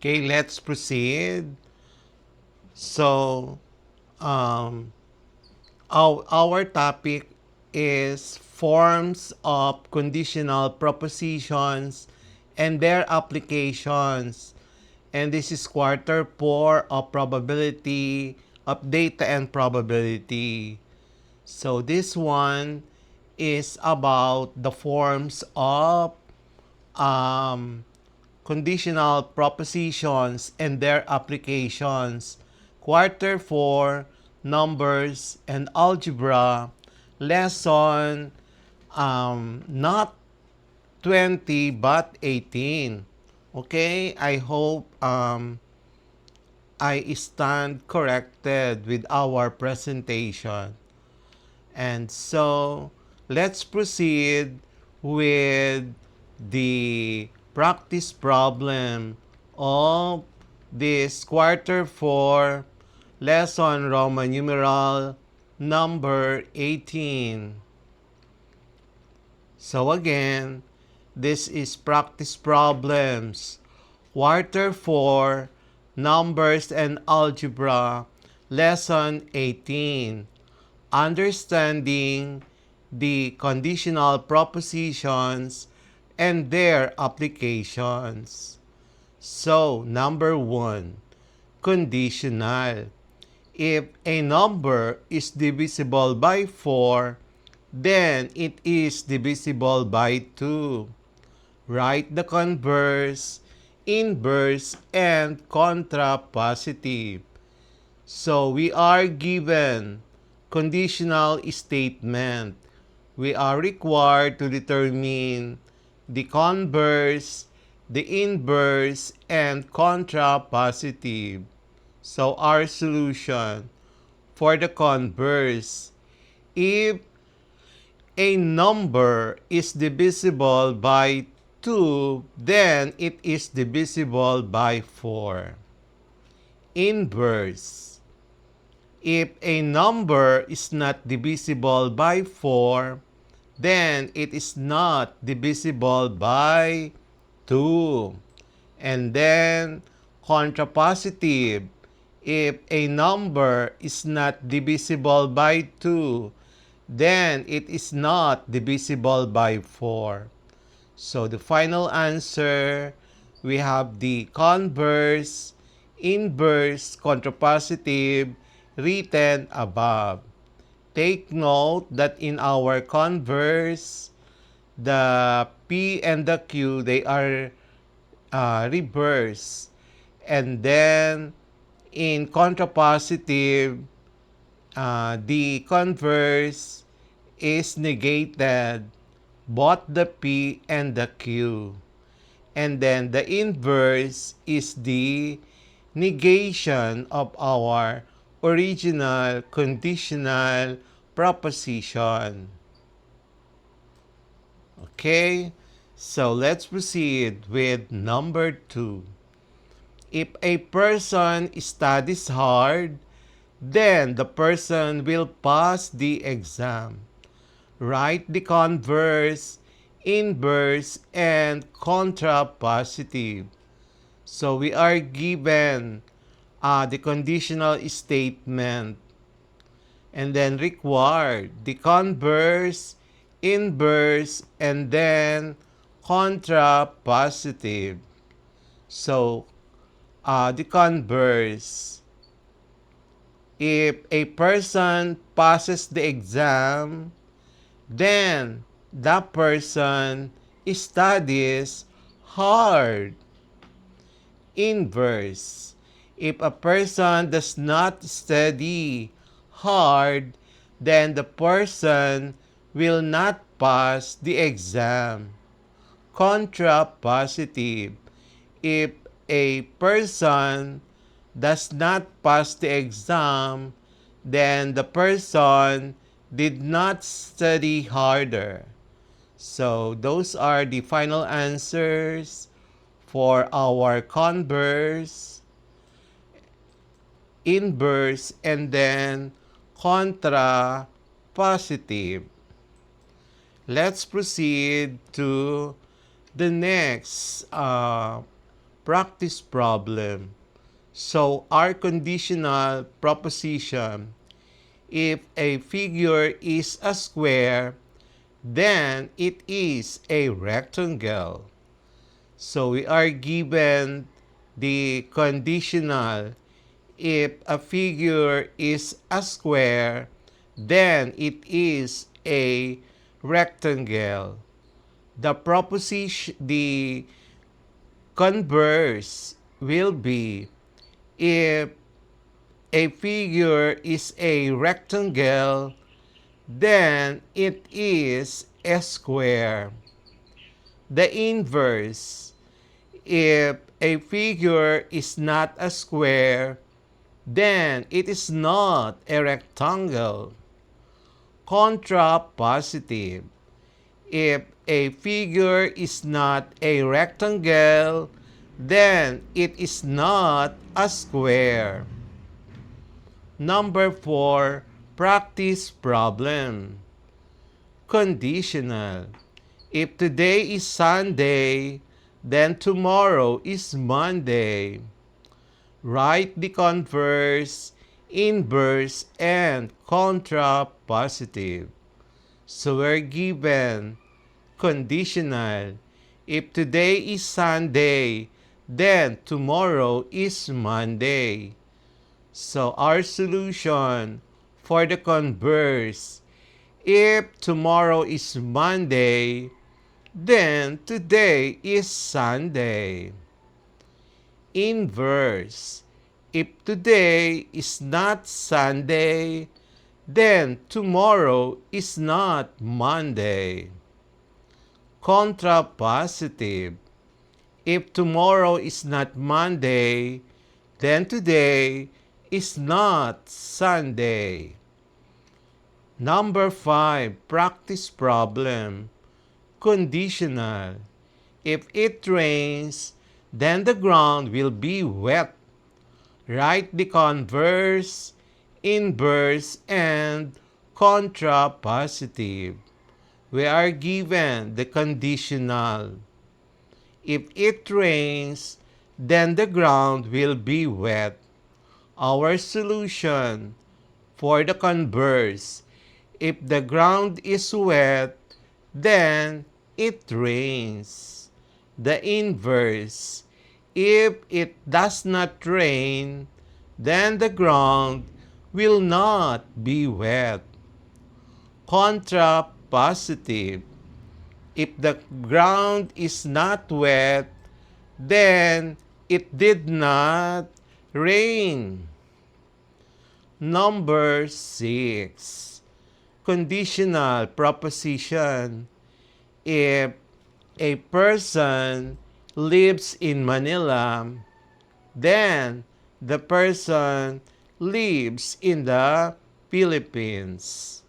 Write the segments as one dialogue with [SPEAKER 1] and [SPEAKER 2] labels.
[SPEAKER 1] Okay, let's proceed. So, um, our topic is forms of conditional propositions and their applications. And this is quarter 4 of probability of data and probability. So this one is about the forms of um, conditional propositions and their applications. Quarter 4, numbers and algebra, lesson not 20 but 18. Okay, I hope I stand corrected with our presentation. And so let's proceed with the practice problem of this quarter 4 lesson Roman numeral number 18. So again, this is practice problems. Quarter 4, numbers and algebra, lesson 18. Understanding the conditional propositions and their applications. So, number 1, conditional. If a number is divisible by 4, then it is divisible by 2. Write the converse, inverse, and contrapositive. So we are given conditional statement. We are required to determine the converse, the inverse, and contrapositive. So our solution for the converse, if a number is divisible by 2, then it is divisible by 4. Inverse. If a number is not divisible by 4, then it is not divisible by 2. And then, contrapositive. If a number is not divisible by 2, then it is not divisible by 4. So the final answer, we have the converse, inverse, contrapositive written above. Take note that in our converse, the P and the Q, they are reverse. And then in contrapositive, the converse is negated, both the P and the Q. And then the inverse is the negation of our original conditional proposition. Okay, so let's proceed with number 2. If a person studies hard, then the person will pass the exam. Write the converse, inverse, and contrapositive. So we are given the conditional statement and then required the converse, inverse, and then contrapositive. So the converse, if a person passes the exam, then that person studies hard. Inverse. If a person does not study hard, then the person will not pass the exam. Contrapositive. If a person does not pass the exam, then the person did not study harder. So those are the final answers for our converse, inverse, and then contrapositive. Let's proceed to the next practice problem. So our conditional proposition, if a figure is a square, then it is a rectangle. So we are given the conditional, if a figure is a square, then it is a rectangle. The proposition, the converse will be, if a figure is a rectangle, then it is a square. The inverse, if a figure is not a square, then it is not a rectangle. Contrapositive, if a figure is not a rectangle, then it is not a square. Number 4, practice problem. Conditional. If today is Sunday, then tomorrow is Monday. Write the converse, inverse, and contrapositive. So we're given conditional. If today is Sunday, then tomorrow is Monday. So our solution for the converse, if tomorrow is Monday, then today is Sunday. Inverse, if today is not Sunday, then tomorrow is not Monday. Contrapositive, if tomorrow is not Monday, then today is not Sunday. Number 5, practice problem. Conditional. If it rains, then the ground will be wet. Write the converse, inverse, and contrapositive. We are given the conditional. If it rains, then the ground will be wet. Our solution for the converse, if the ground is wet, then it rains. The inverse, if it does not rain, then the ground will not be wet. Contrapositive, if the ground is not wet, then it did not rain. Number 6, conditional proposition. If a person lives in Manila, then the person lives in the Philippines.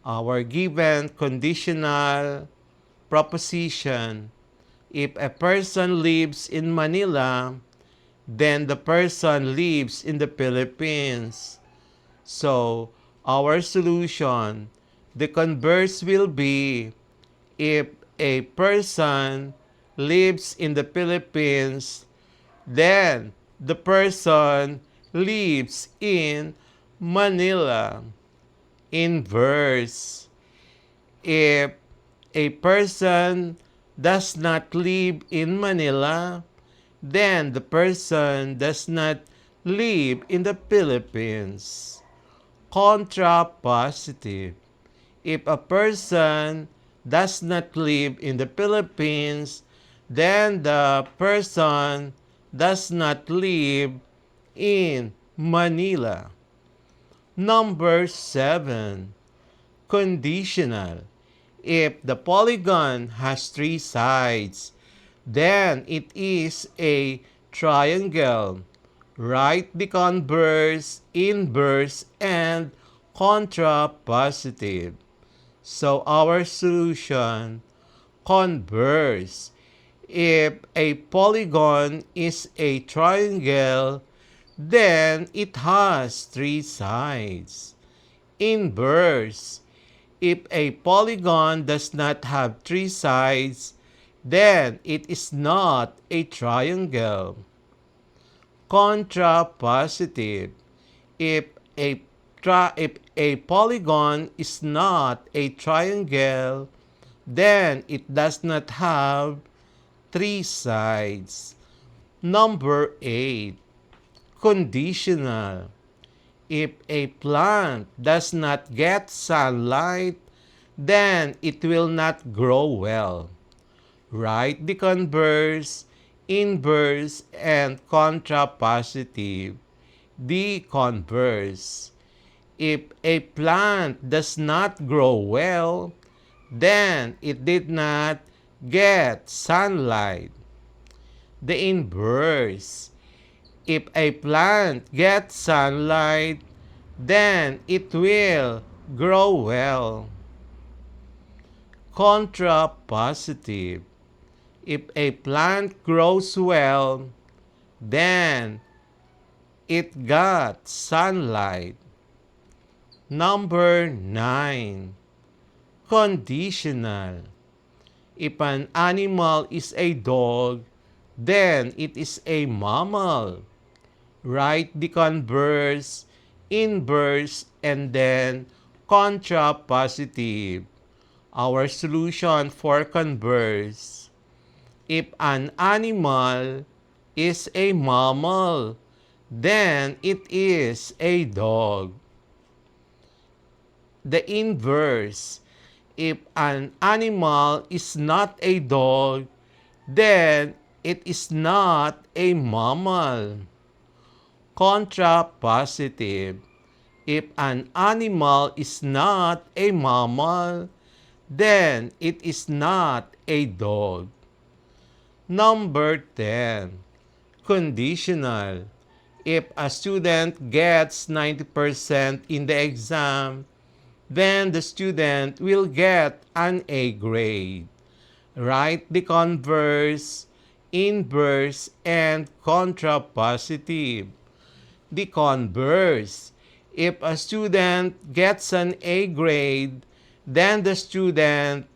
[SPEAKER 1] Our given conditional proposition, if a person lives in Manila, then the person lives in the Philippines. So, our solution, the converse will be, if a person lives in the Philippines, then the person lives in Manila. Inverse, if a person does not live in Manila, then the person does not live in the Philippines. Contrapositive, if a person does not live in the Philippines, then the person does not live in Manila. Number 7, conditional. If the polygon has 3 sides, then it is a triangle. Write the converse, inverse, and contrapositive. So our solution, converse. If a polygon is a triangle, then it has 3 sides. Inverse, if a polygon does not have 3 sides, then it is not a triangle. Contrapositive. If if a polygon is not a triangle, then it does not have three sides. Number 8. Conditional. If a plant does not get sunlight, then it will not grow well. Write the converse, inverse, and contrapositive. The converse. If a plant does not grow well, then it did not get sunlight. The inverse. If a plant gets sunlight, then it will grow well. Contrapositive. If a plant grows well, then it got sunlight. Number 9. Conditional. If an animal is a dog, then it is a mammal. Write the converse, inverse, and then contrapositive. Our solution for converse. If an animal is a mammal, then it is a dog. The inverse. If an animal is not a dog, then it is not a mammal. Contrapositive. If an animal is not a mammal, then it is not a dog. Number 10. Conditional. If a student gets 90% in the exam, then the student will get an A grade. Write the converse, inverse, and contrapositive. The converse. If a student gets an A grade, then the student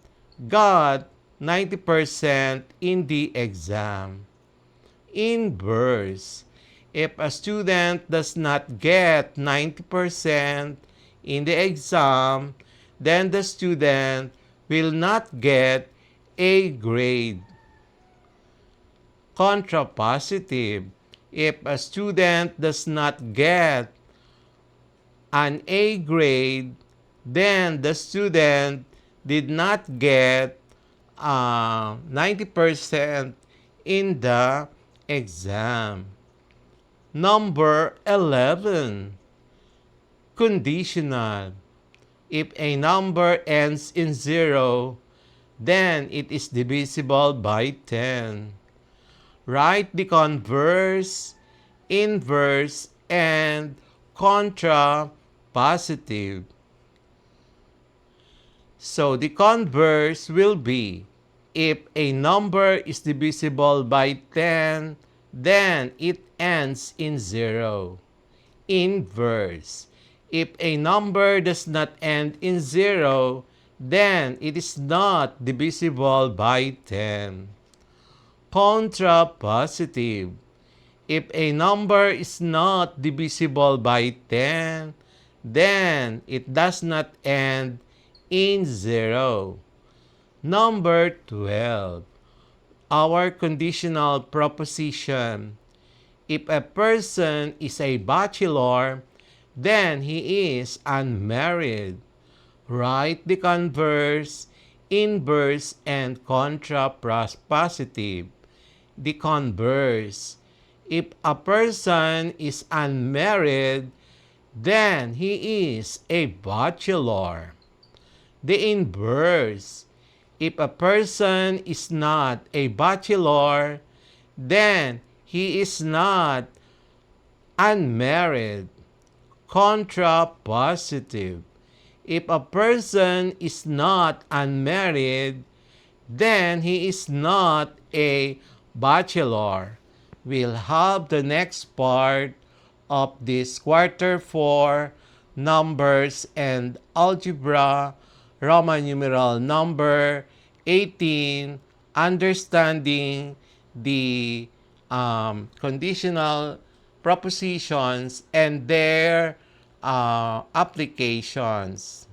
[SPEAKER 1] got 90% in the exam. Inverse. If a student does not get 90% in the exam, then the student will not get a grade. Contrapositive. If a student does not get an A grade, then the student did not get 90% in the exam. Number 11. Conditional. If a number ends in 0, then it is divisible by 10. Write the converse, inverse, and contrapositive. So the converse will be, if a number is divisible by 10, then it ends in 0. Inverse. If a number does not end in 0, then it is not divisible by 10. Contrapositive. If a number is not divisible by 10, then it does not end in 0. Number 12. Our conditional proposition. If a person is a bachelor, then he is unmarried. Write the converse, inverse, and contrapositive. The converse. If a person is unmarried, then he is a bachelor. The inverse. If a person is not a bachelor, then he is not unmarried. Contrapositive. If a person is not unmarried, then he is not a bachelor. We'll have the next part of this quarter 4 numbers and algebra, Roman numeral number 18, understanding the conditional propositions and their applications.